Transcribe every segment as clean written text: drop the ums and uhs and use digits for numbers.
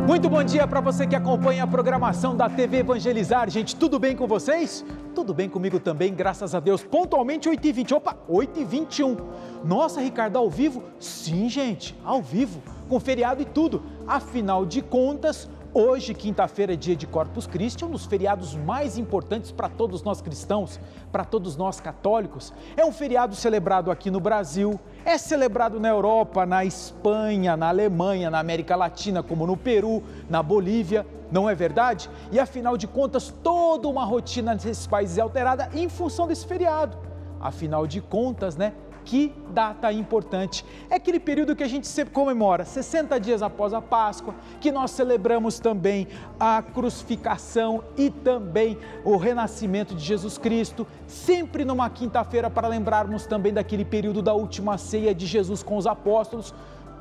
Muito bom dia para você que acompanha a programação da TV Evangelizar. Gente, tudo bem com vocês? Tudo bem comigo também, graças a Deus. Pontualmente 8h20. Opa, 8h21. Nossa, Ricardo, ao vivo? Sim, gente, ao vivo, com feriado e tudo. Afinal de contas, hoje, quinta-feira, é dia de Corpus Christi, um dos feriados mais importantes para todos nós cristãos, para todos nós católicos. É um feriado celebrado aqui no Brasil, é celebrado na Europa, na Espanha, na Alemanha, na América Latina, como no Peru, na Bolívia, não é verdade? E afinal de contas, toda uma rotina nesses países é alterada em função desse feriado. Afinal de contas, né? Que data importante. É aquele período que a gente sempre comemora, 60 dias após a Páscoa, que nós celebramos também a crucificação e também o renascimento de Jesus Cristo, sempre numa quinta-feira para lembrarmos também daquele período da última ceia de Jesus com os apóstolos.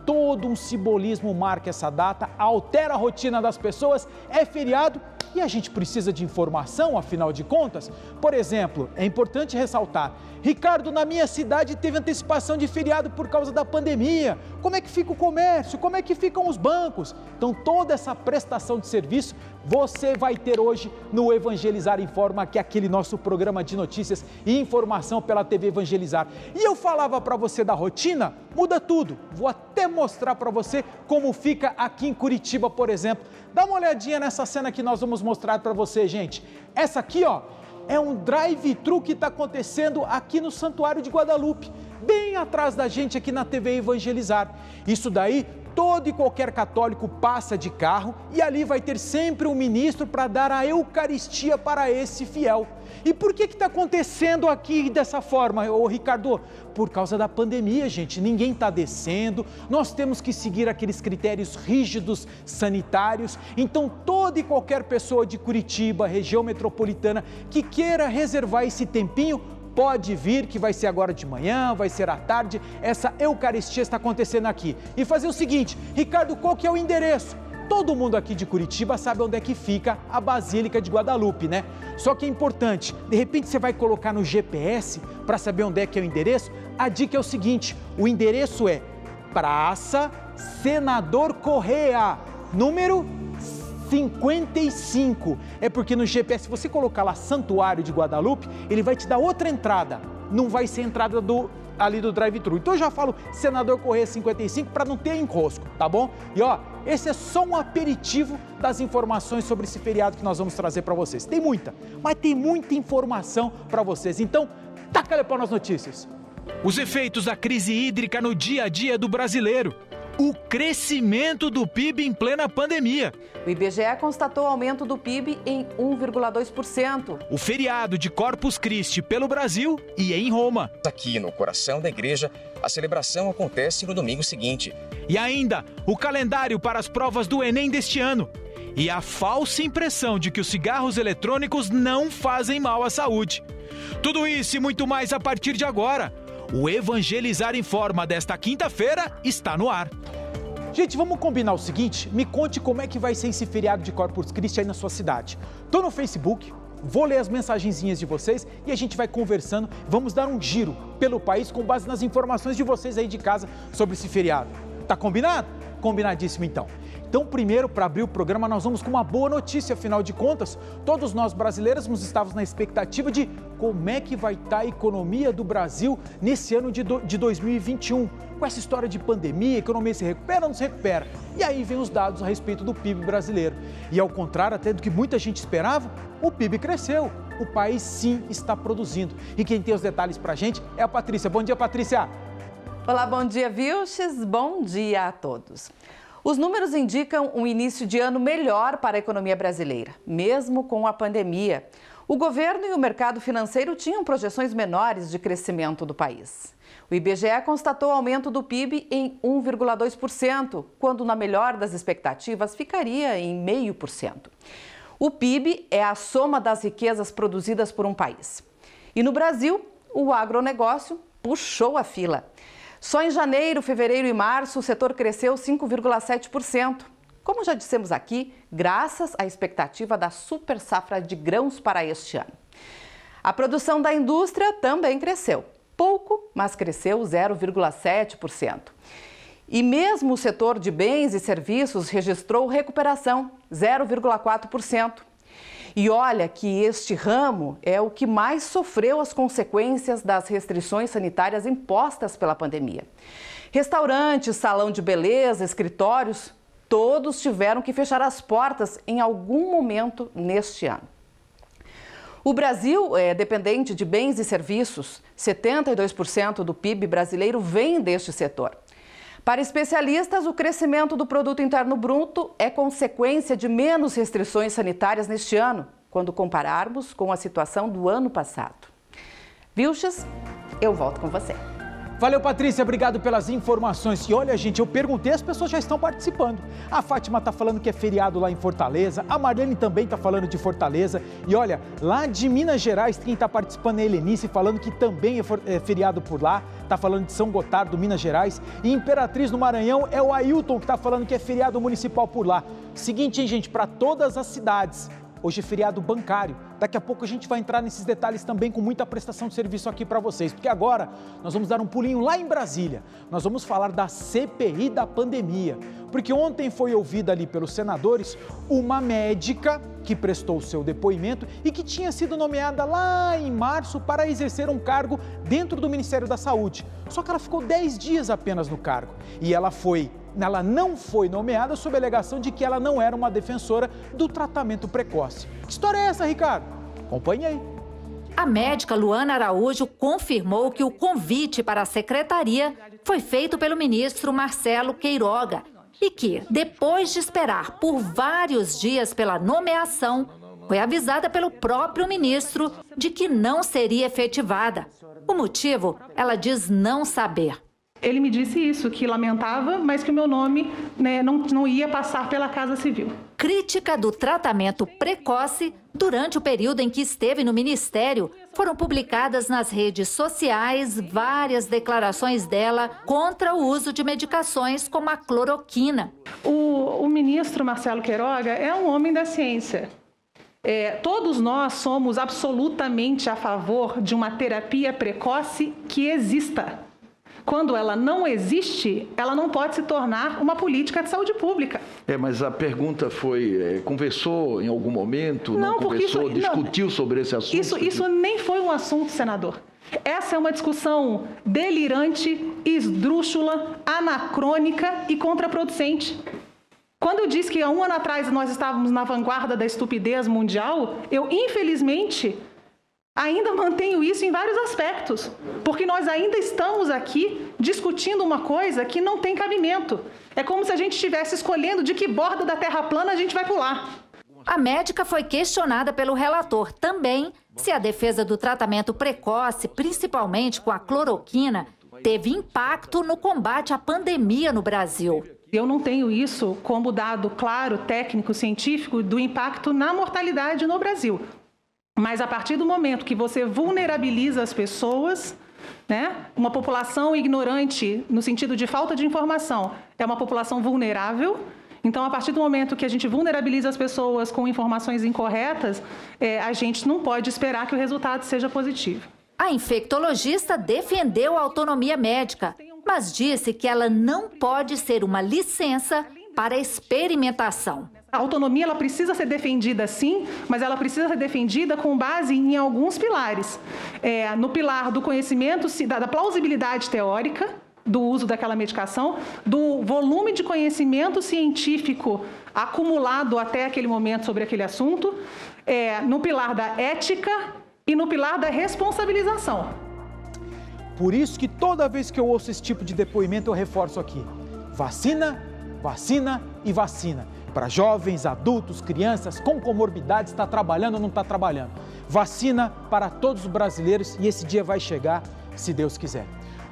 Todo um simbolismo marca essa data, altera a rotina das pessoas, é feriado e a gente precisa de informação, afinal de contas. Por exemplo, é importante ressaltar, Ricardo, na minha cidade teve antecipação de feriado por causa da pandemia. Como é que fica o comércio? Como é que ficam os bancos? Então, toda essa prestação de serviço você vai ter hoje no Evangelizar Informa, que é aquele nosso programa de notícias e informação pela TV Evangelizar. E eu falava para você da rotina, muda tudo. Vou até mostrar para você como fica aqui em Curitiba, por exemplo. Dá uma olhadinha nessa cena que nós vamos mostrar para você, gente. Essa aqui, ó, é um drive-thru que está acontecendo aqui no Santuário de Guadalupe, bem atrás da gente aqui na TV Evangelizar. Isso daí, todo e qualquer católico passa de carro e ali vai ter sempre um ministro para dar a Eucaristia para esse fiel. E por que está acontecendo aqui dessa forma, ô Ricardo? Por causa da pandemia, gente, ninguém está descendo, nós temos que seguir aqueles critérios rígidos sanitários, então toda e qualquer pessoa de Curitiba, região metropolitana, que queira reservar esse tempinho, pode vir, que vai ser agora de manhã, vai ser à tarde, essa Eucaristia está acontecendo aqui. E fazer o seguinte, Ricardo, qual que é o endereço? Todo mundo aqui de Curitiba sabe onde é que fica a Basílica de Guadalupe, né? Só que é importante, de repente você vai colocar no GPS para saber onde é que é o endereço. A dica é o seguinte, o endereço é Praça Senador Correa, número 55. É porque no GPS, se você colocar lá Santuário de Guadalupe, ele vai te dar outra entrada, não vai ser a entrada ali do drive-thru. Então eu já falo Senador Correia 55 para não ter enrosco, tá bom? E ó, esse é só um aperitivo das informações sobre esse feriado que nós vamos trazer para vocês. Tem muita, mas tem muita informação para vocês. Então, taca-lhe para nas notícias. Os efeitos da crise hídrica no dia a dia do brasileiro. O crescimento do PIB em plena pandemia. O IBGE constatou aumento do PIB em 1,2%. O feriado de Corpus Christi pelo Brasil e em Roma. Aqui no coração da igreja, a celebração acontece no domingo seguinte. E ainda, o calendário para as provas do Enem deste ano. E a falsa impressão de que os cigarros eletrônicos não fazem mal à saúde. Tudo isso e muito mais a partir de agora. O Evangelizar Informa desta quinta-feira está no ar. Gente, vamos combinar o seguinte, me conte como é que vai ser esse feriado de Corpus Christi aí na sua cidade. Tô no Facebook, vou ler as mensagenzinhas de vocês e a gente vai conversando, vamos dar um giro pelo país com base nas informações de vocês aí de casa sobre esse feriado. Tá combinado? Combinadíssimo então. Então, primeiro, para abrir o programa, nós vamos com uma boa notícia, afinal de contas, todos nós brasileiros estávamos na expectativa de como é que vai estar a economia do Brasil nesse ano de 2021. Com essa história de pandemia, a economia se recupera ou não se recupera? E aí vem os dados a respeito do PIB brasileiro. E ao contrário até do que muita gente esperava, o PIB cresceu. O país sim está produzindo. E quem tem os detalhes para a gente é a Patrícia. Bom dia, Patrícia! Olá, bom dia, Vilches. Bom dia a todos. Os números indicam um início de ano melhor para a economia brasileira, mesmo com a pandemia. O governo e o mercado financeiro tinham projeções menores de crescimento do país. O IBGE constatou aumento do PIB em 1,2%, quando na melhor das expectativas ficaria em 0,5%. O PIB é a soma das riquezas produzidas por um país. E no Brasil, o agronegócio puxou a fila. Só em janeiro, fevereiro e março, o setor cresceu 5,7%. Como já dissemos aqui, graças à expectativa da super safra de grãos para este ano. A produção da indústria também cresceu. Pouco, mas cresceu 0,7%. E mesmo o setor de bens e serviços registrou recuperação, 0,4%. E olha que este ramo é o que mais sofreu as consequências das restrições sanitárias impostas pela pandemia. Restaurantes, salão de beleza, escritórios, todos tiveram que fechar as portas em algum momento neste ano. O Brasil é dependente de bens e serviços. 72% do PIB brasileiro vem deste setor. Para especialistas, o crescimento do produto interno bruto é consequência de menos restrições sanitárias neste ano, quando compararmos com a situação do ano passado. Vilches, eu volto com você. Valeu, Patrícia, obrigado pelas informações. E olha, gente, eu perguntei, as pessoas já estão participando. A Fátima está falando que é feriado lá em Fortaleza, a Marlene também está falando de Fortaleza. E olha, lá de Minas Gerais, quem está participando é a Helenice, falando que também é feriado por lá. Está falando de São Gotardo, Minas Gerais. E Imperatriz, no Maranhão, é o Ailton que está falando que é feriado municipal por lá. Seguinte, hein, gente, para todas as cidades. Hoje é feriado bancário. Daqui a pouco a gente vai entrar nesses detalhes também com muita prestação de serviço aqui para vocês. Porque agora nós vamos dar um pulinho lá em Brasília. Nós vamos falar da CPI da pandemia. Porque ontem foi ouvida ali pelos senadores uma médica que prestou seu depoimento e que tinha sido nomeada lá em março para exercer um cargo dentro do Ministério da Saúde. Só que ela ficou 10 dias apenas no cargo. E ela não foi nomeada sob a alegação de que ela não era uma defensora do tratamento precoce. Que história é essa, Ricardo? Acompanhe aí. A médica Luana Araújo confirmou que o convite para a secretaria foi feito pelo ministro Marcelo Queiroga e que, depois de esperar por vários dias pela nomeação, foi avisada pelo próprio ministro de que não seria efetivada. O motivo, ela diz não saber. Ele me disse isso, que lamentava, mas que o meu nome não ia passar pela Casa Civil. Crítica do tratamento precoce durante o período em que esteve no Ministério. Foram publicadas nas redes sociais várias declarações dela contra o uso de medicações como a cloroquina. O ministro Marcelo Queiroga é um homem da ciência. Todos nós somos absolutamente a favor de uma terapia precoce que exista. Quando ela não existe, ela não pode se tornar uma política de saúde pública. Mas a pergunta foi, conversou em algum momento? Não conversou, discutiu sobre esse assunto? Isso nem foi um assunto, senador. Essa é uma discussão delirante, esdrúxula, anacrônica e contraproducente. Quando eu disse que há um ano atrás nós estávamos na vanguarda da estupidez mundial, eu, infelizmente, ainda mantenho isso em vários aspectos, porque nós ainda estamos aqui discutindo uma coisa que não tem cabimento. É como se a gente estivesse escolhendo de que borda da terra plana a gente vai pular. A médica foi questionada pelo relator também se a defesa do tratamento precoce, principalmente com a cloroquina, teve impacto no combate à pandemia no Brasil. Eu não tenho isso como dado claro, técnico, científico, do impacto na mortalidade no Brasil. Mas a partir do momento que você vulnerabiliza as pessoas, uma população ignorante no sentido de falta de informação é uma população vulnerável. Então, a partir do momento que a gente vulnerabiliza as pessoas com informações incorretas, a gente não pode esperar que o resultado seja positivo. A infectologista defendeu a autonomia médica, mas disse que ela não pode ser uma licença para experimentação. A autonomia ela precisa ser defendida sim, mas ela precisa ser defendida com base em alguns pilares. No pilar do conhecimento, da plausibilidade teórica do uso daquela medicação, do volume de conhecimento científico acumulado até aquele momento sobre aquele assunto, no pilar da ética e no pilar da responsabilização. Por isso que toda vez que eu ouço esse tipo de depoimento, eu reforço aqui. Vacina, vacina e vacina. Para jovens, adultos, crianças com comorbidades, está trabalhando ou não está trabalhando. Vacina para todos os brasileiros e esse dia vai chegar, se Deus quiser.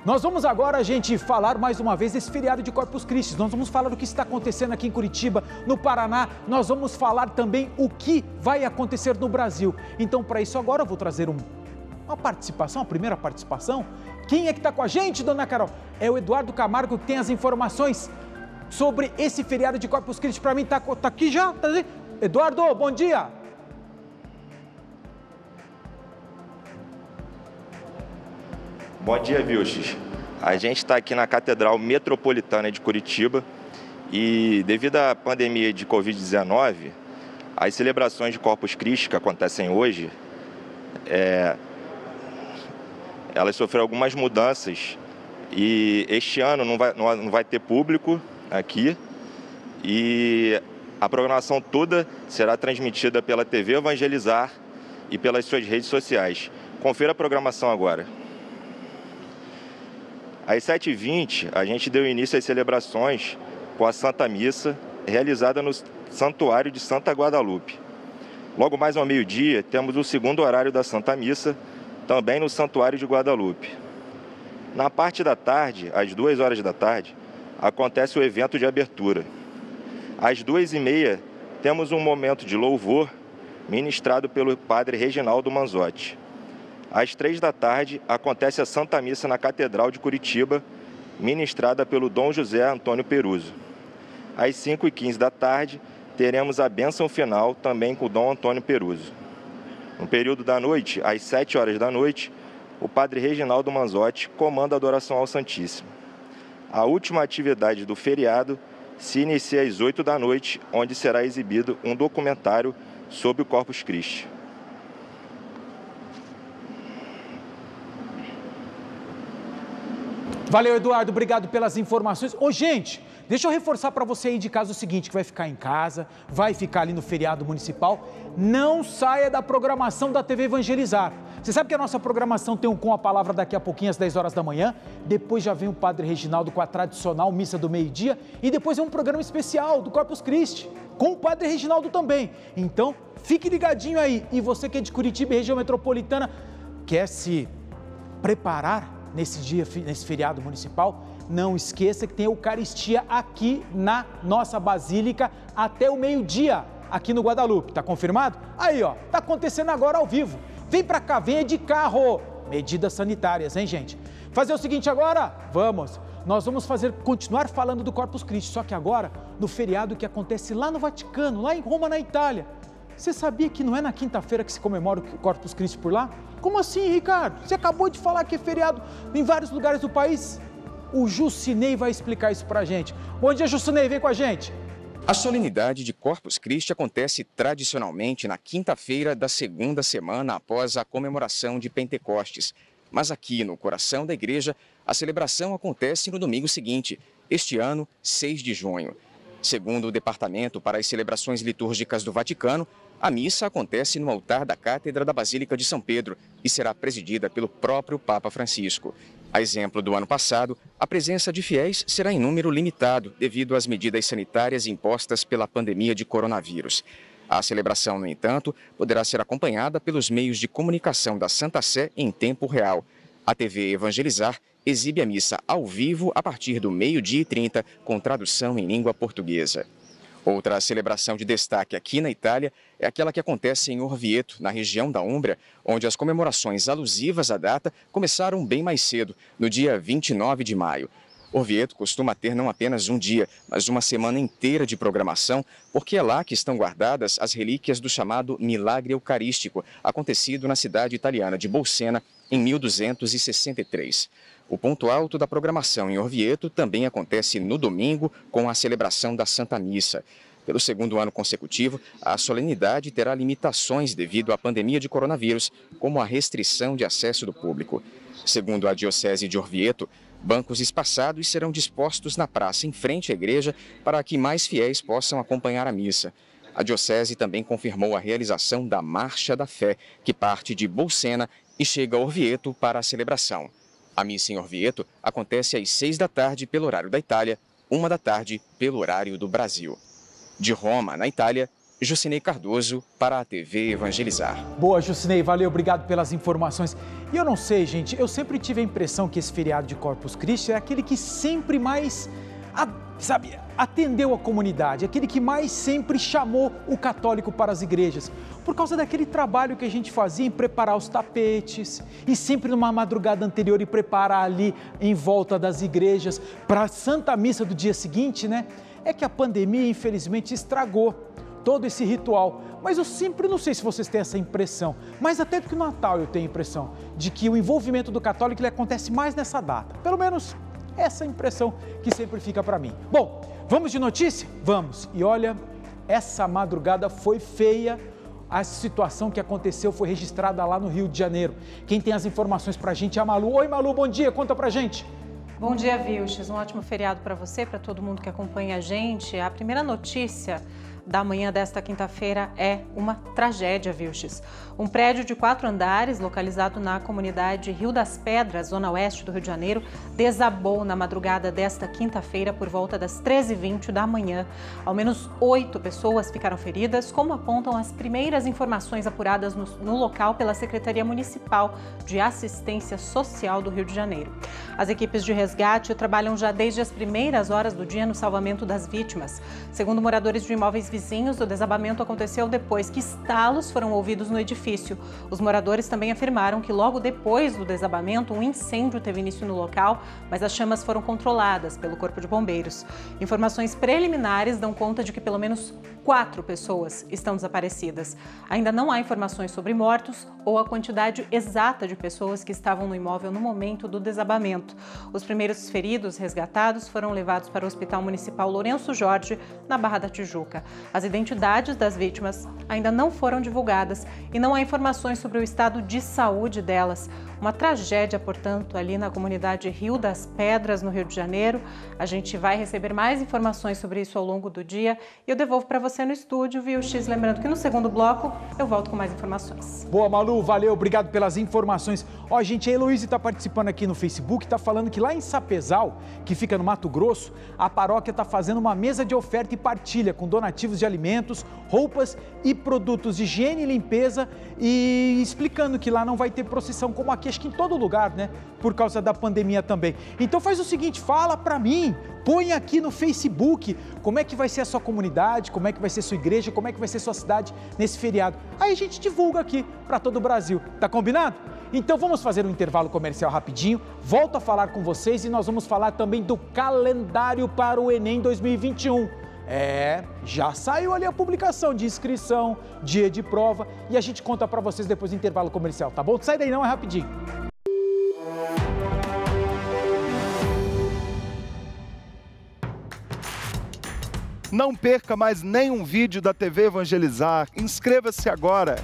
Nós vamos agora, gente, falar mais uma vez desse feriado de Corpus Christi. Nós vamos falar do que está acontecendo aqui em Curitiba, no Paraná. Nós vamos falar também o que vai acontecer no Brasil. Então, para isso agora eu vou trazer uma participação, a primeira participação. Quem é que está com a gente, dona Carol? É o Eduardo Camargo que tem as informações sobre esse feriado de Corpus Christi. Para mim, tá aqui já. Tá aí. Eduardo, bom dia. Bom dia, Vilches. A gente está aqui na Catedral Metropolitana de Curitiba e, devido à pandemia de Covid-19, as celebrações de Corpus Christi que acontecem hoje, elas sofreram algumas mudanças e este ano não vai ter público aqui e a programação toda será transmitida pela TV Evangelizar e pelas suas redes sociais. Confira a programação agora. Às 7h20, a gente deu início às celebrações com a Santa Missa, realizada no Santuário de Santa Guadalupe. Logo mais ao meio-dia, temos o segundo horário da Santa Missa, também no Santuário de Guadalupe. Na parte da tarde, às 2 horas da tarde, acontece o evento de abertura. Às 2h30, temos um momento de louvor ministrado pelo padre Reginaldo Manzotti. Às 3 da tarde, acontece a Santa Missa na Catedral de Curitiba, ministrada pelo Dom José Antônio Peruso. Às 5h15 da tarde, teremos a bênção final também com o Dom Antônio Peruso. No período da noite, às 7 horas da noite, o padre Reginaldo Manzotti comanda a adoração ao Santíssimo. A última atividade do feriado se inicia às 8 da noite, onde será exibido um documentário sobre o Corpus Christi. Valeu, Eduardo, obrigado pelas informações. Ô, gente, deixa eu reforçar para você aí de casa o seguinte, que vai ficar em casa, vai ficar ali no feriado municipal, não saia da programação da TV Evangelizar. Você sabe que a nossa programação tem um Com a Palavra daqui a pouquinho, às 10 horas da manhã, depois já vem o Padre Reginaldo com a tradicional missa do meio-dia e depois é um programa especial do Corpus Christi, com o Padre Reginaldo também. Então, fique ligadinho aí. E você que é de Curitiba e região metropolitana, quer se preparar nesse feriado municipal, não esqueça que tem Eucaristia aqui na nossa Basílica até o meio-dia, aqui no Guadalupe. Tá confirmado? Aí, ó, tá acontecendo agora ao vivo. Vem pra cá, venha de carro. Medidas sanitárias, hein, gente? Fazer o seguinte agora? Vamos. Nós vamos continuar falando do Corpus Christi, só que agora no feriado que acontece lá no Vaticano, lá em Roma, na Itália. Você sabia que não é na quinta-feira que se comemora o Corpus Christi por lá? Como assim, Ricardo? Você acabou de falar que é feriado em vários lugares do país? O Jucinei vai explicar isso pra gente. Bom dia, Jucinei, vem com a gente. A solenidade de Corpus Christi acontece tradicionalmente na quinta-feira da segunda semana após a comemoração de Pentecostes. Mas aqui no coração da igreja, a celebração acontece no domingo seguinte, este ano, 6 de junho. Segundo o Departamento para as Celebrações Litúrgicas do Vaticano, a missa acontece no altar da Cátedra da Basílica de São Pedro e será presidida pelo próprio Papa Francisco. A exemplo do ano passado, a presença de fiéis será em número limitado devido às medidas sanitárias impostas pela pandemia de coronavírus. A celebração, no entanto, poderá ser acompanhada pelos meios de comunicação da Santa Sé em tempo real. A TV Evangelizar exibe a missa ao vivo a partir do 12h30, com tradução em língua portuguesa. Outra celebração de destaque aqui na Itália é aquela que acontece em Orvieto, na região da Úmbria, onde as comemorações alusivas à data começaram bem mais cedo, no dia 29 de maio. Orvieto costuma ter não apenas um dia, mas uma semana inteira de programação, porque é lá que estão guardadas as relíquias do chamado Milagre Eucarístico, acontecido na cidade italiana de Bolsena em 1263. O ponto alto da programação em Orvieto também acontece no domingo com a celebração da Santa Missa. Pelo segundo ano consecutivo, a solenidade terá limitações devido à pandemia de coronavírus, como a restrição de acesso do público. Segundo a Diocese de Orvieto, bancos espaçados serão dispostos na praça em frente à igreja para que mais fiéis possam acompanhar a missa. A Diocese também confirmou a realização da Marcha da Fé, que parte de Bolsena e chega a Orvieto para a celebração. A missa em Orvieto acontece às 6 da tarde pelo horário da Itália, 1 da tarde pelo horário do Brasil. De Roma, na Itália, Jucinei Cardoso para a TV Evangelizar. Boa, Jucinei, valeu, obrigado pelas informações. E eu não sei, gente, eu sempre tive a impressão que esse feriado de Corpus Christi é aquele que sempre mais, atendeu a comunidade, aquele que mais sempre chamou o católico para as igrejas, por causa daquele trabalho que a gente fazia em preparar os tapetes e sempre numa madrugada anterior e preparar ali em volta das igrejas para a Santa Missa do dia seguinte, né? É que a pandemia, infelizmente, estragou todo esse ritual, mas eu sempre, não sei se vocês têm essa impressão, mas até do que no Natal eu tenho a impressão de que o envolvimento do católico ele acontece mais nessa data. Pelo menos essa impressão que sempre fica para mim. Bom, vamos de notícia? Vamos. E olha, essa madrugada foi feia. A situação que aconteceu foi registrada lá no Rio de Janeiro. Quem tem as informações para a gente é a Malu. Oi, Malu, bom dia, conta pra gente. Bom dia, Vilches. Um ótimo feriado para você, para todo mundo que acompanha a gente. A primeira notícia da manhã desta quinta-feira é uma tragédia, Vilches. Um prédio de 4 andares, localizado na comunidade Rio das Pedras, zona oeste do Rio de Janeiro, desabou na madrugada desta quinta-feira por volta das 13h20 da manhã. Ao menos 8 pessoas ficaram feridas, como apontam as primeiras informações apuradas no local pela Secretaria Municipal de Assistência Social do Rio de Janeiro. As equipes de resgate trabalham já desde as primeiras horas do dia no salvamento das vítimas. Segundo moradores de imóveis vizinhos, o desabamento aconteceu depois que estalos foram ouvidos no edifício. Os moradores também afirmaram que logo depois do desabamento, um incêndio teve início no local, mas as chamas foram controladas pelo Corpo de Bombeiros. Informações preliminares dão conta de que pelo menos 4 pessoas estão desaparecidas. Ainda não há informações sobre mortos ou a quantidade exata de pessoas que estavam no imóvel no momento do desabamento. Os primeiros feridos resgatados foram levados para o Hospital Municipal Lourenço Jorge, na Barra da Tijuca. As identidades das vítimas ainda não foram divulgadas e não há informações sobre o estado de saúde delas. Uma tragédia, portanto, ali na comunidade Rio das Pedras, no Rio de Janeiro. A gente vai receber mais informações sobre isso ao longo do dia e eu devolvo para você no estúdio, Vilches. Lembrando que no segundo bloco eu volto com mais informações. Boa, Malu, valeu, obrigado pelas informações. Ó, gente, a Heloísa está participando aqui no Facebook, está falando que lá em Sapezal, que fica no Mato Grosso, a paróquia está fazendo uma mesa de oferta e partilha com donativos de alimentos, roupas e produtos de higiene e limpeza e explicando que lá não vai ter procissão como aqui, acho que em todo lugar, né? Por causa da pandemia também. Então faz o seguinte, fala para mim, põe aqui no Facebook como é que vai ser a sua comunidade, como é que vai ser a sua igreja, como é que vai ser a sua cidade nesse feriado. Aí a gente divulga aqui para todo o Brasil, tá combinado? Então vamos fazer um intervalo comercial rapidinho, volto a falar com vocês e nós vamos falar também do calendário para o Enem 2021. Já saiu ali a publicação de inscrição, dia de prova e a gente conta para vocês depois do intervalo comercial, tá bom? Sai daí não, é rapidinho. Não perca mais nenhum vídeo da TV Evangelizar. Inscreva-se agora.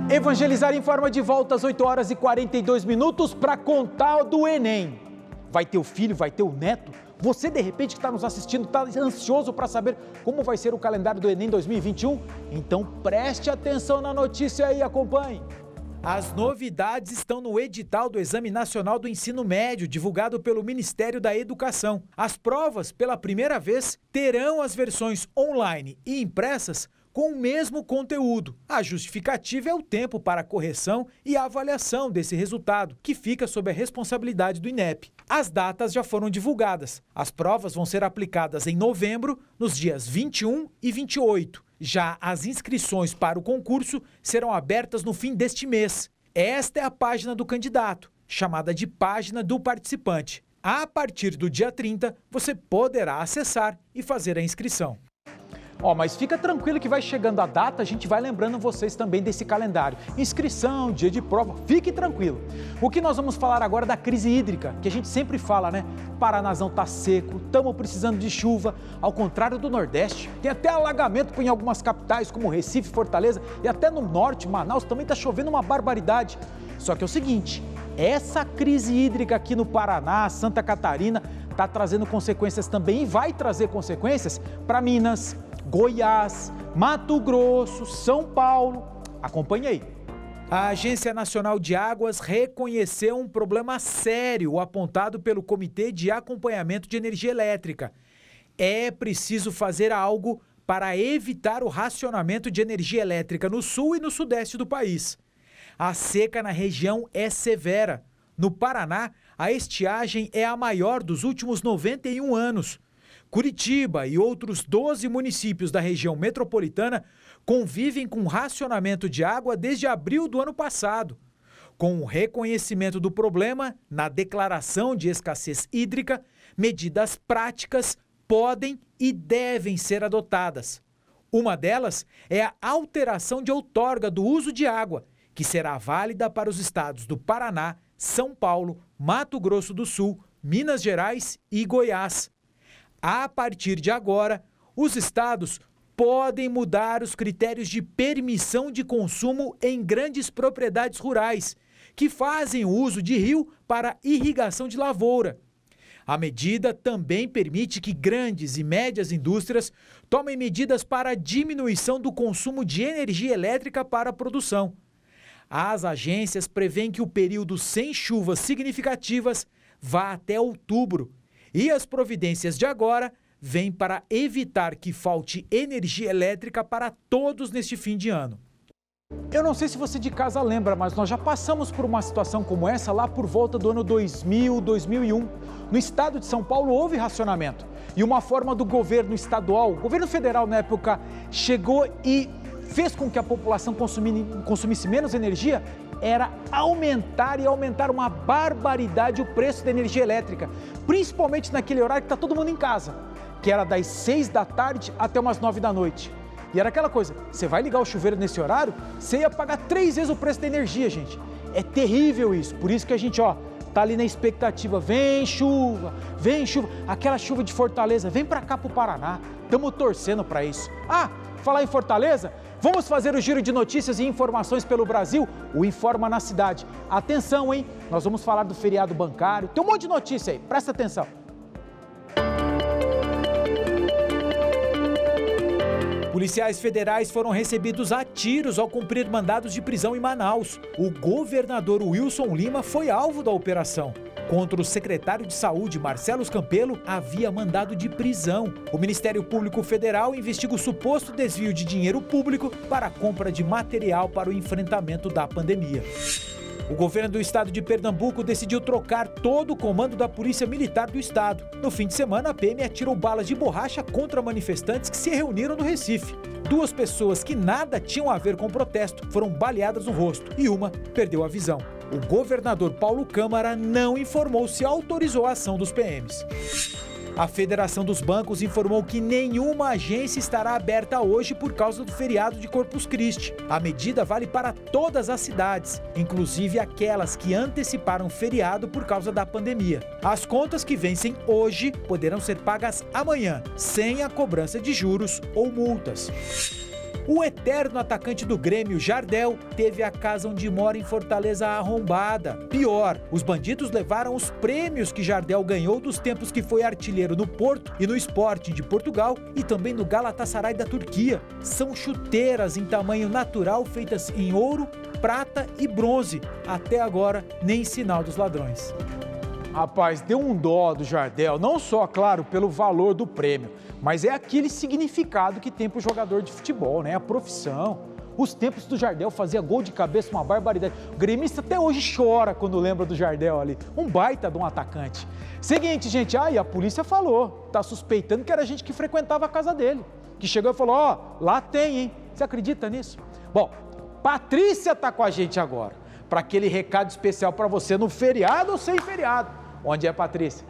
Evangelizar informa de volta às 8h42 para contar do Enem. Vai ter o filho, vai ter o neto? Você, de repente, que está nos assistindo, está ansioso para saber como vai ser o calendário do Enem 2021? Então preste atenção na notícia e acompanhe. As novidades estão no edital do Exame Nacional do Ensino Médio, divulgado pelo Ministério da Educação. As provas, pela primeira vez, terão as versões online e impressas com o mesmo conteúdo. A justificativa é o tempo para a correção e a avaliação desse resultado, que fica sob a responsabilidade do INEP. As datas já foram divulgadas. As provas vão ser aplicadas em novembro, nos dias 21 e 28. Já as inscrições para o concurso serão abertas no fim deste mês. Esta é a página do candidato, chamada de página do participante. A partir do dia 30, você poderá acessar e fazer a inscrição. Mas fica tranquilo que vai chegando a data, a gente vai lembrando vocês também desse calendário. Inscrição, dia de prova, fique tranquilo. O que nós vamos falar agora é da crise hídrica, que a gente sempre fala, né? Paranazão tá seco, estamos precisando de chuva, ao contrário do Nordeste. Tem até alagamento em algumas capitais, como Recife, Fortaleza, e até no Norte, Manaus, também tá chovendo uma barbaridade. Só que é o seguinte, essa crise hídrica aqui no Paraná, Santa Catarina, tá trazendo consequências também e vai trazer consequências para Minas, Goiás, Mato Grosso, São Paulo. Acompanhe aí. A Agência Nacional de Águas reconheceu um problema sério apontado pelo Comitê de Acompanhamento de Energia Elétrica. É preciso fazer algo para evitar o racionamento de energia elétrica no sul e no sudeste do país. A seca na região é severa. No Paraná, a estiagem é a maior dos últimos 91 anos. Curitiba e outros 12 municípios da região metropolitana convivem com racionamento de água desde abril do ano passado. Com o reconhecimento do problema, na declaração de escassez hídrica, medidas práticas podem e devem ser adotadas. Uma delas é a alteração de outorga do uso de água, que será válida para os estados do Paraná, São Paulo, Mato Grosso do Sul, Minas Gerais e Goiás. A partir de agora, os estados podem mudar os critérios de permissão de consumo em grandes propriedades rurais, que fazem uso de rio para irrigação de lavoura. A medida também permite que grandes e médias indústrias tomem medidas para a diminuição do consumo de energia elétrica para a produção. As agências prevêem que o período sem chuvas significativas vá até outubro, e as providências de agora vêm para evitar que falte energia elétrica para todos neste fim de ano. Eu não sei se você de casa lembra, mas nós já passamos por uma situação como essa lá por volta do ano 2000, 2001. No estado de São Paulo houve racionamento e uma forma do governo estadual, o governo federal na época, chegou e fez com que a população consumisse menos energia, era aumentar uma barbaridade o preço da energia elétrica, principalmente naquele horário que está todo mundo em casa, que era das 6 da tarde até umas 9 da noite. E era aquela coisa, você vai ligar o chuveiro nesse horário, você ia pagar 3 vezes o preço da energia, gente. É terrível isso, por isso que a gente, tá ali na expectativa, vem chuva, aquela chuva de Fortaleza, vem para cá pro Paraná, estamos torcendo para isso. Falar em Fortaleza, vamos fazer o giro de notícias e informações pelo Brasil, o Informa na Cidade. Atenção, hein, nós vamos falar do feriado bancário, tem um monte de notícia aí, presta atenção. Policiais federais foram recebidos a tiros ao cumprir mandados de prisão em Manaus. O governador Wilson Lima foi alvo da operação. Contra o secretário de Saúde, Marcelo Campelo, havia mandado de prisão. O Ministério Público Federal investiga o suposto desvio de dinheiro público para a compra de material para o enfrentamento da pandemia. O governo do estado de Pernambuco decidiu trocar todo o comando da Polícia Militar do estado. No fim de semana, a PM atirou balas de borracha contra manifestantes que se reuniram no Recife. 2 pessoas que nada tinham a ver com o protesto foram baleadas no rosto e uma perdeu a visão. O governador Paulo Câmara não informou se autorizou a ação dos PMs. A Federação dos Bancos informou que nenhuma agência estará aberta hoje por causa do feriado de Corpus Christi. A medida vale para todas as cidades, inclusive aquelas que anteciparam o feriado por causa da pandemia. As contas que vencem hoje poderão ser pagas amanhã, sem a cobrança de juros ou multas. O eterno atacante do Grêmio, Jardel, teve a casa onde mora em Fortaleza arrombada. Pior, os bandidos levaram os prêmios que Jardel ganhou dos tempos que foi artilheiro no Porto e no Sporting de Portugal e também no Galatasaray da Turquia. São chuteiras em tamanho natural feitas em ouro, prata e bronze. Até agora, nem sinal dos ladrões. Rapaz, deu um dó do Jardel, não só, claro, pelo valor do prêmio, mas é aquele significado que tem para o jogador de futebol, né? A profissão. Os tempos do Jardel fazia gol de cabeça, uma barbaridade. O gremista até hoje chora quando lembra do Jardel ali. Um baita de um atacante. Seguinte, gente, e a polícia falou, tá suspeitando que era gente que frequentava a casa dele. Que chegou e falou, lá tem, hein? Você acredita nisso? Bom, Patrícia tá com a gente agora, para aquele recado especial para você no feriado ou sem feriado. Onde é, Patrícia?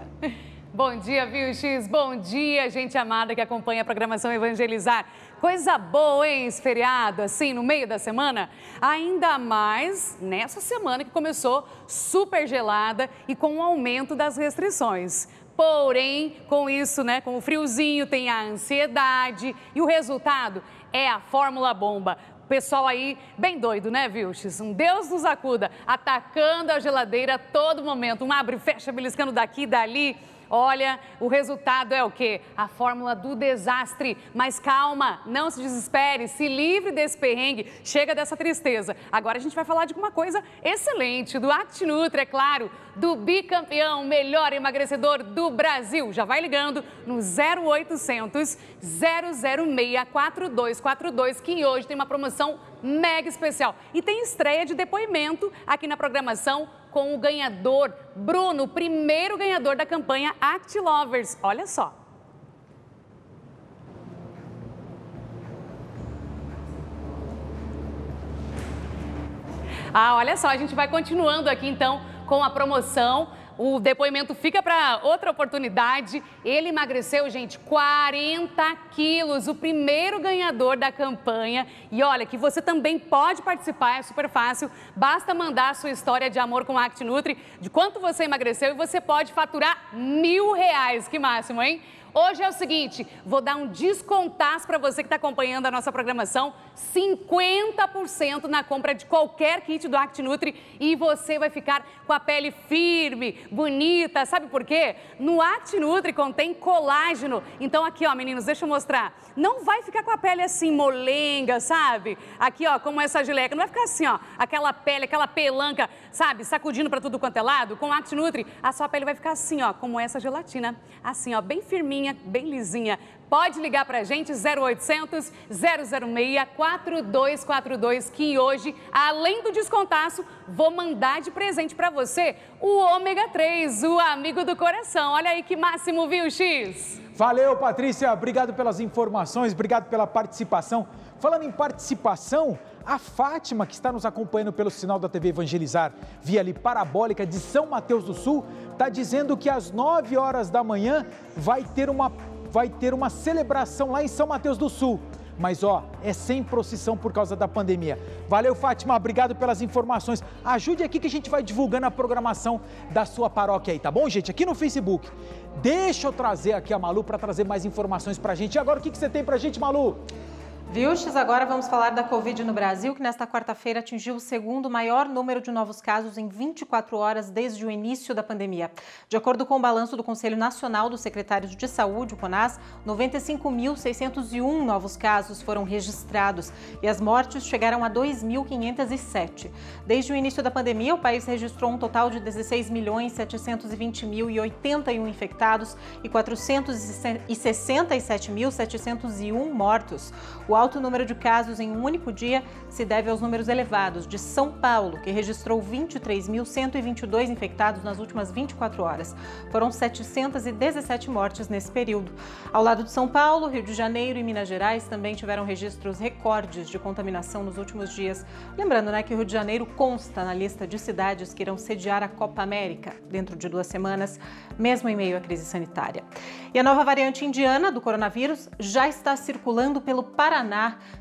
Bom dia, Vilches. Bom dia, gente amada que acompanha a programação Evangelizar. Coisa boa, hein, esse feriado, assim, no meio da semana? Ainda mais nessa semana que começou super gelada e com o aumento das restrições. Porém, com isso, né, com o friozinho, tem a ansiedade e o resultado é a fórmula bomba. O pessoal aí bem doido, né, Vilches? Um Deus nos acuda, atacando a geladeira a todo momento. Um abre e fecha, beliscando daqui e dali. Olha, o resultado é o quê? A fórmula do desastre. Mas calma, não se desespere, se livre desse perrengue, chega dessa tristeza. Agora a gente vai falar de uma coisa excelente, do ActiNutri, é claro, do bicampeão, melhor emagrecedor do Brasil. Já vai ligando no 0800 006 4242, que hoje tem uma promoção mega especial. E tem estreia de depoimento aqui na programação com o ganhador, Bruno, o primeiro ganhador da campanha ActiLovers. Olha só. Olha só, a gente vai continuando aqui então com a promoção. O depoimento fica para outra oportunidade. Ele emagreceu, gente, 40 quilos, o primeiro ganhador da campanha. E olha, que você também pode participar, é super fácil. Basta mandar a sua história de amor com a ActiNutri, de quanto você emagreceu, e você pode faturar R$1.000. Que máximo, hein? Hoje é o seguinte, vou dar um descontaço para você que está acompanhando a nossa programação, 50% na compra de qualquer kit do ActiNutri e você vai ficar com a pele firme, bonita, sabe por quê? No ActiNutri contém colágeno, então aqui ó meninos, deixa eu mostrar, não vai ficar com a pele assim molenga, sabe? Aqui ó, como essa geleca, não vai ficar assim ó, aquela pele, aquela pelanca, sabe? Sacudindo para tudo quanto é lado, com o ActiNutri a sua pele vai ficar assim ó, como essa gelatina, assim ó, bem firminha, bem lisinha. Pode ligar pra gente 0800 006 4242 que hoje, além do descontaço, vou mandar de presente pra você o ômega 3, o amigo do coração. Olha aí que máximo, viu, X? Valeu, Patrícia. Obrigado pelas informações, obrigado pela participação. Falando em participação, a Fátima, que está nos acompanhando pelo sinal da TV Evangelizar, via ali parabólica de São Mateus do Sul, está dizendo que às 9 horas da manhã vai ter uma celebração lá em São Mateus do Sul. Mas ó, é sem procissão por causa da pandemia. Valeu, Fátima, obrigado pelas informações. Ajude aqui que a gente vai divulgando a programação da sua paróquia aí, tá bom, gente? Aqui no Facebook. Deixa eu trazer aqui a Malu para trazer mais informações pra gente. E agora o que você tem pra gente, Malu? Vilches, agora vamos falar da Covid no Brasil, que nesta quarta-feira atingiu o segundo maior número de novos casos em 24 horas desde o início da pandemia. De acordo com o balanço do Conselho Nacional dos Secretários de Saúde, o CONAS, 95.601 novos casos foram registrados e as mortes chegaram a 2.507. Desde o início da pandemia, o país registrou um total de 16.720.081 infectados e 467.701 mortos. O alto número de casos em um único dia se deve aos números elevados de São Paulo, que registrou 23.122 infectados nas últimas 24 horas. Foram 717 mortes nesse período. Ao lado de São Paulo, Rio de Janeiro e Minas Gerais também tiveram registros recordes de contaminação nos últimos dias. Lembrando, que o Rio de Janeiro consta na lista de cidades que irão sediar a Copa América dentro de 2 semanas, mesmo em meio à crise sanitária. E a nova variante indiana do coronavírus já está circulando pelo Paraná,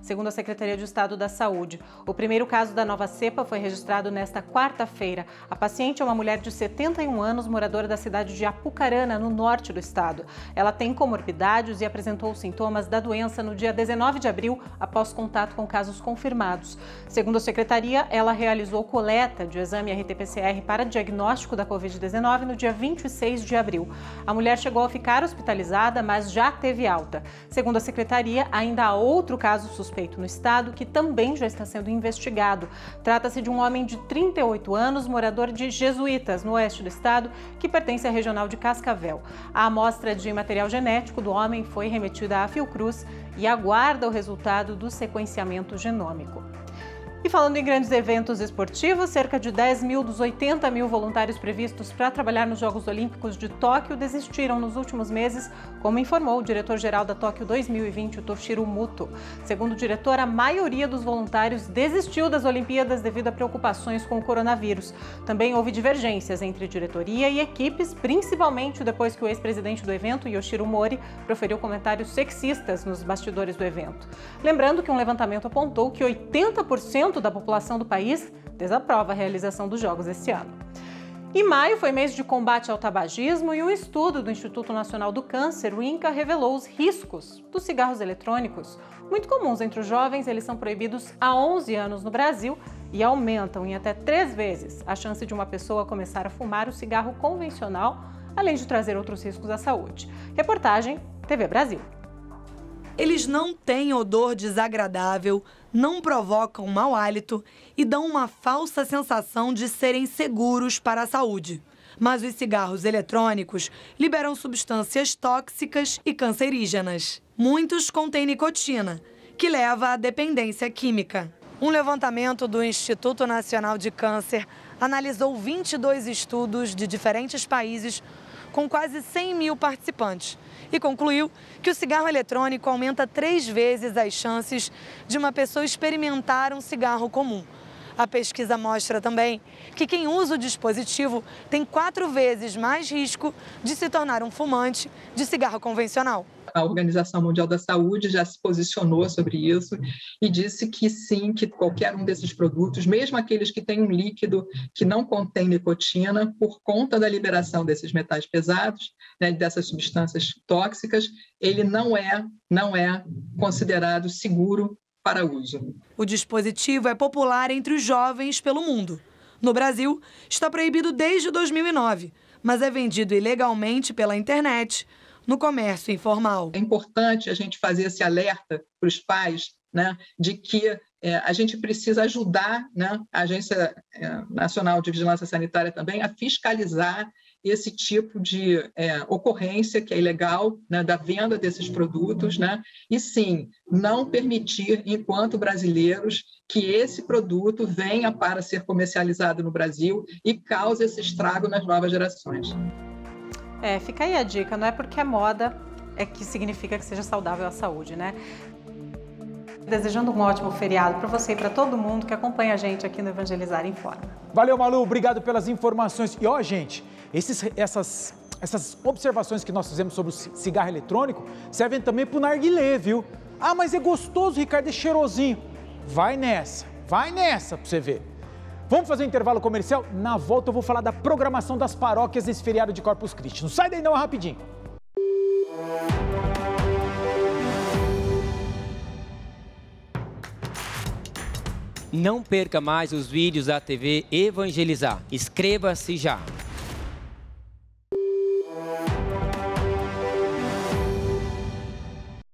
segundo a Secretaria de Estado da Saúde. O primeiro caso da nova cepa foi registrado nesta quarta-feira. A paciente é uma mulher de 71 anos, moradora da cidade de Apucarana, no norte do estado. Ela tem comorbidades e apresentou sintomas da doença no dia 19 de abril, após contato com casos confirmados. Segundo a Secretaria, ela realizou coleta de exame RT-PCR para diagnóstico da Covid-19 no dia 26 de abril. A mulher chegou a ficar hospitalizada, mas já teve alta. Segundo a Secretaria, ainda há outro caso suspeito no estado que também já está sendo investigado. Trata-se de um homem de 38 anos, morador de Jesuítas, no oeste do estado, que pertence à regional de Cascavel. A amostra de material genético do homem foi remetida à Fiocruz e aguarda o resultado do sequenciamento genômico. E falando em grandes eventos esportivos, cerca de 10 mil dos 80 mil voluntários previstos para trabalhar nos Jogos Olímpicos de Tóquio desistiram nos últimos meses, como informou o diretor-geral da Tóquio 2020, Toshiro Muto. Segundo o diretor, a maioria dos voluntários desistiu das Olimpíadas devido a preocupações com o coronavírus. Também houve divergências entre diretoria e equipes, principalmente depois que o ex-presidente do evento, Yoshiro Mori, proferiu comentários sexistas nos bastidores do evento. Lembrando que um levantamento apontou que 80% da população do país desaprova a realização dos Jogos esse ano. Em maio foi mês de combate ao tabagismo e um estudo do Instituto Nacional do Câncer, o INCA, revelou os riscos dos cigarros eletrônicos. Muito comuns entre os jovens, eles são proibidos há 11 anos no Brasil e aumentam em até 3 vezes a chance de uma pessoa começar a fumar o cigarro convencional, além de trazer outros riscos à saúde. Reportagem TV Brasil. Eles não têm odor desagradável, não provocam mau hálito e dão uma falsa sensação de serem seguros para a saúde. Mas os cigarros eletrônicos liberam substâncias tóxicas e cancerígenas. Muitos contêm nicotina, que leva à dependência química. Um levantamento do Instituto Nacional de Câncer analisou 22 estudos de diferentes países com quase 100 mil participantes e concluiu que o cigarro eletrônico aumenta 3 vezes as chances de uma pessoa experimentar um cigarro comum. A pesquisa mostra também que quem usa o dispositivo tem 4 vezes mais risco de se tornar um fumante de cigarro convencional. A Organização Mundial da Saúde já se posicionou sobre isso e disse que sim, que qualquer um desses produtos, mesmo aqueles que têm um líquido que não contém nicotina, por conta da liberação desses metais pesados, né, dessas substâncias tóxicas, ele não é considerado seguro para uso. O dispositivo é popular entre os jovens pelo mundo. No Brasil, está proibido desde 2009, mas é vendido ilegalmente pela internet, no comércio informal. É importante a gente fazer esse alerta para os pais, né, de que a gente precisa ajudar, né, a Agência Nacional de Vigilância Sanitária também a fiscalizar esse tipo de ocorrência que é ilegal, né, da venda desses produtos, né, e sim, não permitir, enquanto brasileiros, que esse produto venha para ser comercializado no Brasil e cause esse estrago nas novas gerações. Fica aí a dica, não é porque é moda que significa que seja saudável à saúde, né? Desejando um ótimo feriado para você e para todo mundo que acompanha a gente aqui no Evangelizar Informa. Valeu, Malu, obrigado pelas informações. E ó, gente, essas observações que nós fizemos sobre o cigarro eletrônico servem também para o narguilé, viu? Ah, mas é gostoso, Ricardo, é cheirosinho. Vai nessa para você ver. Vamos fazer um intervalo comercial? Na volta eu vou falar da programação das paróquias desse feriado de Corpus Christi. Não sai daí não, rapidinho. Não perca mais os vídeos da TV Evangelizar. Inscreva-se já.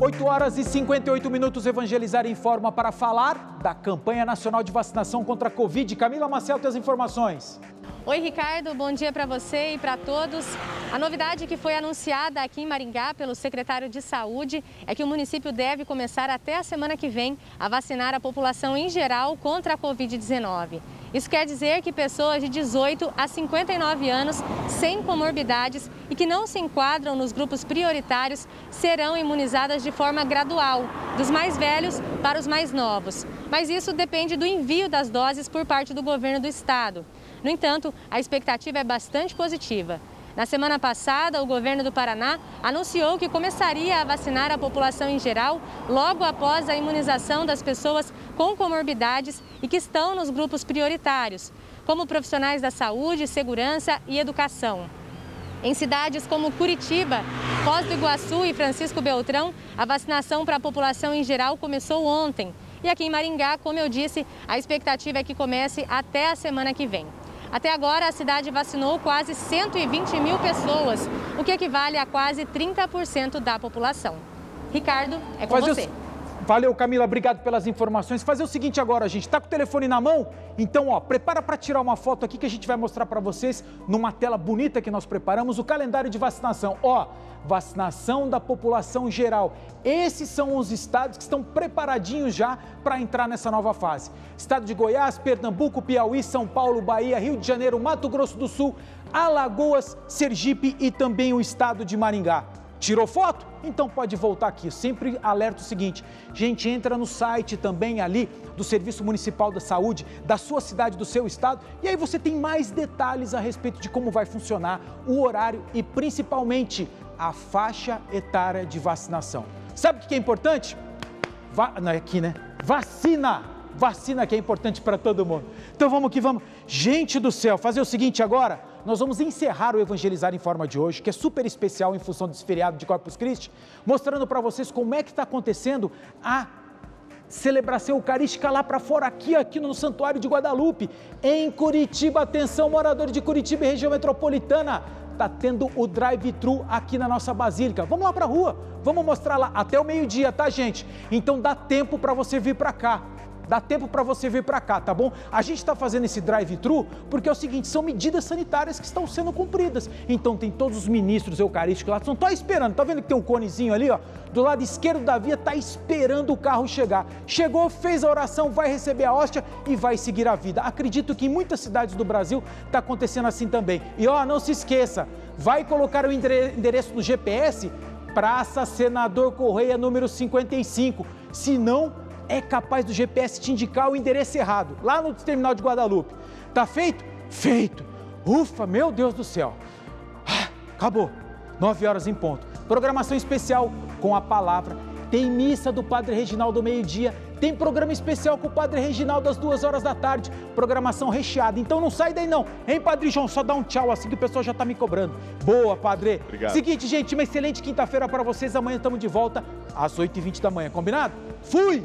Oito horas e 58 minutos, Evangelizar Informa para falar da campanha nacional de vacinação contra a Covid. Camila Maciel tem as informações. Oi, Ricardo, bom dia para você e para todos. A novidade que foi anunciada aqui em Maringá pelo secretário de Saúde é que o município deve começar até a semana que vem a vacinar a população em geral contra a Covid-19. Isso quer dizer que pessoas de 18 a 59 anos sem comorbidades e que não se enquadram nos grupos prioritários serão imunizadas de forma gradual, dos mais velhos para os mais novos. Mas isso depende do envio das doses por parte do governo do estado. No entanto, a expectativa é bastante positiva. Na semana passada, o governo do Paraná anunciou que começaria a vacinar a população em geral logo após a imunização das pessoas com comorbidades e que estão nos grupos prioritários, como profissionais da saúde, segurança e educação. Em cidades como Curitiba, Foz do Iguaçu e Francisco Beltrão, a vacinação para a população em geral começou ontem. E aqui em Maringá, como eu disse, a expectativa é que comece até a semana que vem. Até agora, a cidade vacinou quase 120 mil pessoas, o que equivale a quase 30% da população. Ricardo, é com você. Valeu, Camila, obrigado pelas informações. Fazer o seguinte agora, gente, tá com o telefone na mão? Então, ó, prepara para tirar uma foto aqui que a gente vai mostrar para vocês numa tela bonita que nós preparamos o calendário de vacinação. Ó, vacinação da população geral. Esses são os estados que estão preparadinhos já para entrar nessa nova fase. Estado de Goiás, Pernambuco, Piauí, São Paulo, Bahia, Rio de Janeiro, Mato Grosso do Sul, Alagoas, Sergipe e também o estado de Maringá. Tirou foto? Então pode voltar aqui. Eu sempre alerto o seguinte, gente, entra no site também ali do Serviço Municipal da Saúde, da sua cidade, do seu estado, e aí você tem mais detalhes a respeito de como vai funcionar o horário e principalmente a faixa etária de vacinação. Sabe o que é importante? Não é aqui, né? Vacina! Vacina que é importante para todo mundo. Então vamos que vamos. Gente do céu, fazer o seguinte agora, nós vamos encerrar o Evangelizar em Forma de hoje, que é super especial em função desse feriado de Corpus Christi, mostrando para vocês como é que está acontecendo a celebração eucarística lá para fora, aqui no Santuário de Guadalupe, em Curitiba. Atenção, moradores de Curitiba e região metropolitana, está tendo o drive-thru aqui na nossa Basílica. Vamos lá para a rua, vamos mostrar lá até o meio-dia, tá, gente? Então dá tempo para você vir para cá. Dá tempo para você vir para cá, tá bom? A gente está fazendo esse drive-thru porque é o seguinte, são medidas sanitárias que estão sendo cumpridas. Então tem todos os ministros eucarísticos lá, estão esperando. Tá vendo que tem um conezinho ali, ó? Do lado esquerdo da via, tá esperando o carro chegar. Chegou, fez a oração, vai receber a hóstia e vai seguir a vida. Acredito que em muitas cidades do Brasil está acontecendo assim também. E ó, não se esqueça, vai colocar o endereço no GPS, Praça Senador Correia, número 55. Se não, é capaz do GPS te indicar o endereço errado, lá no terminal de Guadalupe. Tá feito? Feito! Ufa, meu Deus do céu! Acabou! 9 horas em ponto. Programação especial com a palavra. Tem missa do Padre Reginaldo meio-dia. Tem programa especial com o Padre Reginaldo às 2 horas da tarde. Programação recheada. Então não sai daí não. Hein, Padre João? Só dá um tchau assim que o pessoal já tá me cobrando. Boa, Padre. Obrigado. Seguinte, gente, uma excelente quinta-feira para vocês. Amanhã estamos de volta às 8h20 da manhã. Combinado? Fui!